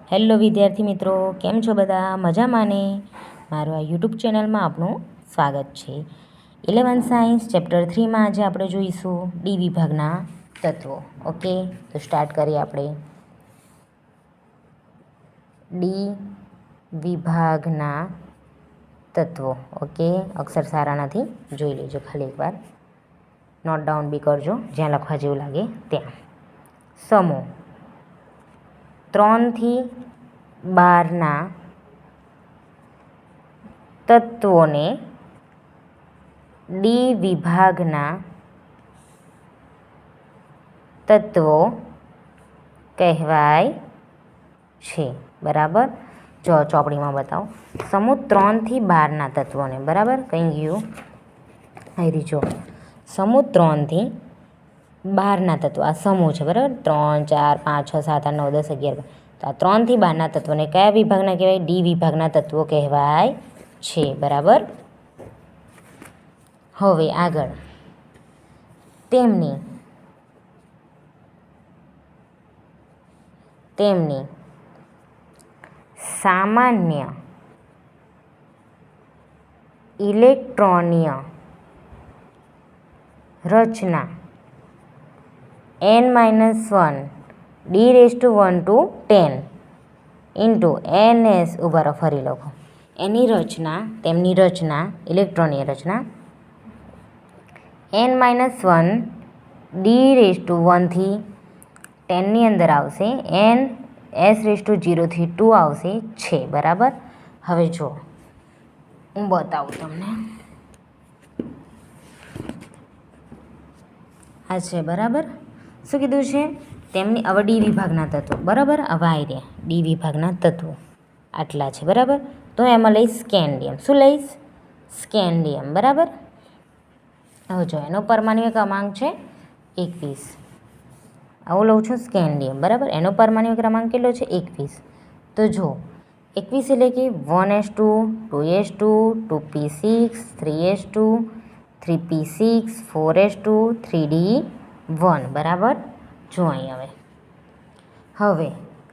Hello વિદ્યાર્થી મિત્રો, કેમ છો બધા? મજામાં ને? મારું આ યુટ્યુબ ચેનલમાં આપનું સ્વાગત છે. 11th સાયન્સ ચેપ્ટર 3માં આજે આપણે જોઈશું ડી વિભાગના તત્વો. ઓકે, તો સ્ટાર્ટ કરીએ આપણે. ડી વિભાગના તત્વો. ઓકે, અક્ષર સારા નથી, જોઈ લેજો ખાલી એકવાર. નોટ ડાઉન બી કરજો જ્યાં લખવા જેવું લાગે ત્યાં. સમૂહ 3 થી 12ના તત્વોને ડી વિભાગના તત્વો કહેવાય છે. બરાબર, જો ચોપડીમાં બતાવો. સમૂહ 3 થી 12ના તત્વોને, બરાબર, કંઈ ગયું આવી જો સમૂહ 3 થી 12ના તત્વો, આ સમૂહ છે, બરાબર. 3, 4, 5, 6, 7, 8, 9, 10, 11. તો આ 3 થી 12ના તત્વોને કયા વિભાગના કહેવાય? ડી વિભાગના તત્વો કહેવાય છે. બરાબર. હવે આગળ તેમની સામાન્ય ઇલેક્ટ્રોનીય રચના n-1 d⁻1 to 10 into ns, ઉભા રહો ફરી લખો. તેમની રચના ઇલેક્ટ્રોનીય રચના n-1 d⁻1 થી 10ની અંદર આવશે, ns⁻0 થી 2 આવશે છે. બરાબર. હવે જો હું બતાવું તમને. આ છે, બરાબર. શું કીધું છે? તેમની હવે ડી વિભાગના તત્વો, બરાબર. હવે આવી રહ્યા ડી વિભાગના તત્વો આટલા છે, બરાબર. તો એમાં લઈશ સ્કેન્ડિયમ. શું લઈશ? સ્કેન્ડિયમ. બરાબર. હવે જો એનો પરમાણ્વીય ક્રમાંક છે 21. આવું લઉં છું સ્કેન્ડિયમ. બરાબર. એનો પરમાણ્વીય ક્રમાંક કેટલો છે? 21. તો જો 21 એટલે કે 1s2, 2s2, 2p6, 3s2, 3p6, 4s2, 3d1. બરાબર. જો અહીં હવે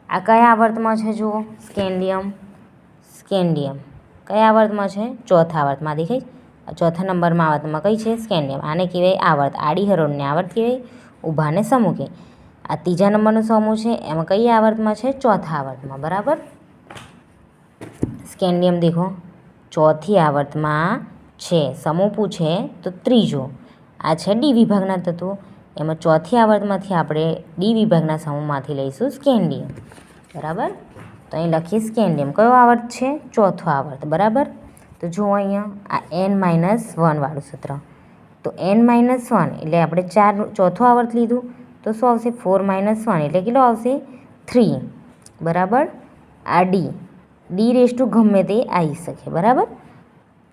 આ કયા આવર્તમાં છે? જુઓ, સ્કેન્ડિયમ કયા આવર્તમાં છે? ચોથા આવર્તમાં. દેખાય? ચોથા નંબરમાં આવર્તમાં કઈ છે? સ્કેન્ડિયમ. આને કહેવાય આવર્ત. આડી હરોળને આવર્ત કહેવાય, ઊભાને સમૂહ કહેવાય. આ ત્રીજા નંબરનો સમૂહ છે, એમાં કઈ આવર્તમાં છે? ચોથા આવર્તમાં. બરાબર. સ્કેન્ડિયમ દેખો ચોથી આવર્તમાં છે. સમૂહ પૂછે તો ત્રીજો. આ છે ડી વિભાગના તત્વો. એમાં ચોથી આવર્તમાંથી આપણે ડી વિભાગના સમૂહમાંથી લઈશું સ્કેન્ડિયમ. બરાબર. તો અહીં લખીએ સ્કેન્ડિયમ. કયો આવર્ત છે? ચોથો આવર્ત. બરાબર. તો જુઓ અહીંયા આ n-1 વાળું સૂત્ર. તો n-1 એટલે આપણે ચોથો આવર્ત લીધું, તો શું આવશે? 4-1 એટલે કેટલો આવશે? 3. બરાબર. આ d⁻ ગમે તે આવી શકે. બરાબર.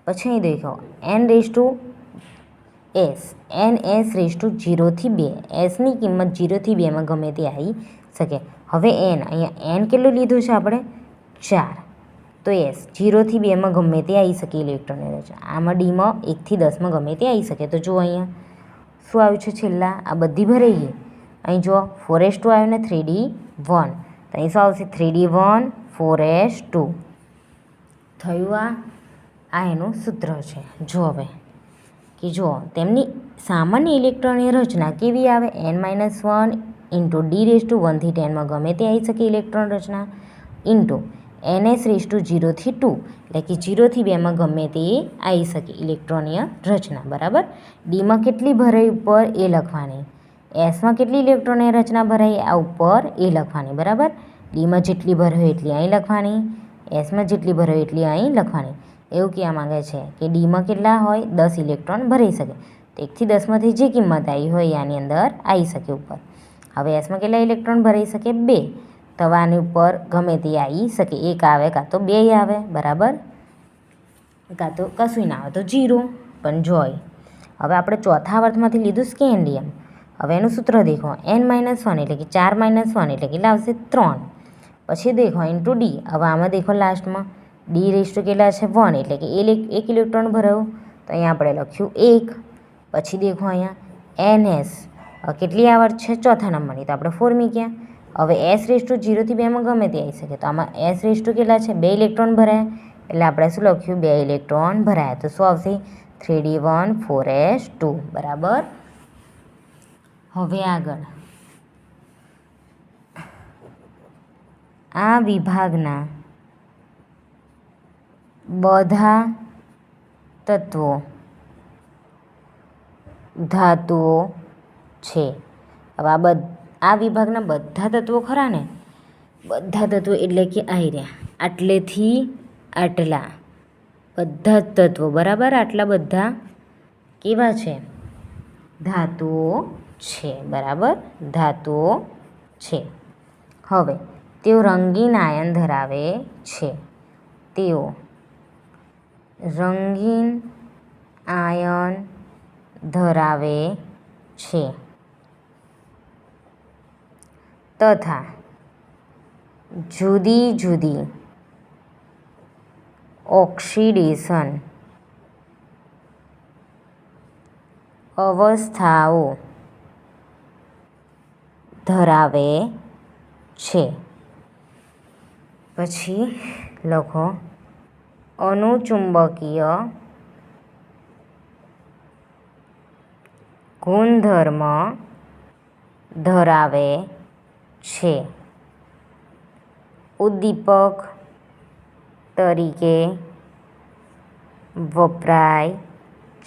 પછી અહીં દેખો ns⁻0 થી 2. એસની કિંમત 0 થી 2માં ગમે તે આવી શકે. હવે અહીંયા n કેટલું લીધું છે આપણે? 4. તો s 0 થી 2માં ગમે તે આવી શકે ઇલેક્ટ્રોનની રચના. આમાં ડીમાં 1 થી 10માં ગમે તે આવી શકે. તો જુઓ અહીંયા શું આવ્યું છે છેલ્લા? આ બધી ભરાઈ ગઈ. અહીં જુઓ 4s2 આવ્યું ને 3d1. તો અહીં શું આવશે? 3d1 4s2 થયું. આ એનું સૂત્ર છે. જો હવે કે જુઓ તેમની સામાન્ય ઇલેક્ટ્રોનની રચના કેવી આવે? n-1 ઇન્ટુ d⁻1 થી 10માં ગમે તે આવી શકે ઇલેક્ટ્રોન રચના ઇન્ટુ ns⁻0 થી 2 એટલે કે 0 થી 2માં ગમે તે આવી શકે ઇલેક્ટ્રોનીય રચના. બરાબર. ડીમાં કેટલી ભરાઈ ઉપર એ લખવાની, એસમાં કેટલી ઇલેક્ટ્રોનીય રચના ભરાઈ આ ઉપર એ લખવાની. બરાબર. ડીમાં જેટલી ભરાઈ એટલી અહીં લખવાની, એસમાં જેટલી ભરાઈ એટલી અહીં લખવાની. એવું કહેવા માંગે છે કે ડીમાં કેટલા હોય? 10 ઇલેક્ટ્રોન ભરાઈ શકે. તો 1 થી 10માંથી જે કિંમત આવી હોય આની અંદર આવી શકે ઉપર. હવે એસમાં કેટલા ઇલેક્ટ્રોન ભરાઈ શકે? 2. તો આની ઉપર ગમે તે આવી શકે. 1 આવે કાં તો 2 આવે. બરાબર. કાં તો કશું ના આવે તો 0 પણ જોઈ. હવે આપણે ચોથા આવર્તમાંથી લીધું સ્કેન્ડિયમ. હવે એનું સૂત્ર દેખો n-1 એટલે કે 4-1 એટલે કેટલા આવશે? 3. પછી દેખો ઇન્ટુ ડી. હવે આમાં દેખો લાસ્ટમાં d⁻ કેટલા છે? 1 એટલે કે 1 ઇલેક્ટ્રોન ભરાયું. તો અહીંયા આપણે લખ્યું 1. પછી દેખો અહીંયા ns કેટલી આવર્ત છે? ચોથા નંબરની. તો આપણે 4 મૂક્યા. હવે S⁻0 થી 2માં ગમે તે આવી શકે. તો આમાં S⁻ કેટલા છે? 2 ઇલેક્ટ્રોન ભરાયા. એટલે આપણે શું લખ્યું? 2 ઇલેક્ટ્રોન ભરાયા. તો શું આવશે? 3d1 4s2 બરાબર. હવે આગળ આ વિભાગના બધા તત્વો ધાતુઓ છે. હવે આ વિભાગના બધા તત્વો ખરા ને, બધા તત્વો એટલે કે આવી રહ્યા આટલેથી આટલા બધા જ તત્વો બરાબર. આટલા બધા કેવા છે? ધાતુઓ છે બરાબર, ધાતુઓ છે. હવે તેઓ રંગીન આયન ધરાવે છે. તેઓ રંગીન આયન ધરાવે છે તથા જુદી જુદી ઓક્સિડેશન અવસ્થાઓ ધરાવે છે. પછી લખો અનુચુંબકીય ગુણધર્મ ધરાવે છે. ઉદ્દીપક તરીકે વપરાય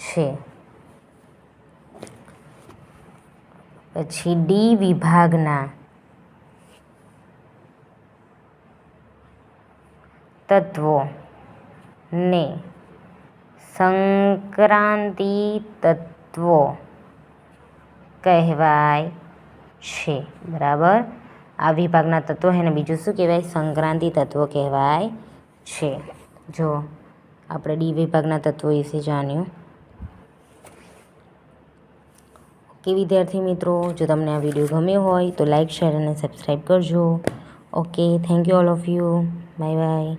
છે. પછી ડી વિભાગના તત્વોને સંક્રાંતિ તત્વો કહેવાય છે બરાબર. આ વિભાગના તત્વો એને બીજું શું કહેવાય? સંક્રાંતિ તત્વો કહેવાય છે. જો આપણે ડી વિભાગના તત્વો વિશે જાણ્યું. ઓકે વિદ્યાર્થી મિત્રો, જો તમને આ વિડીયો ગમ્યો હોય તો લાઇક, શેર અને સબસ્ક્રાઈબ કરજો. Okay, thank you all of you. Bye bye.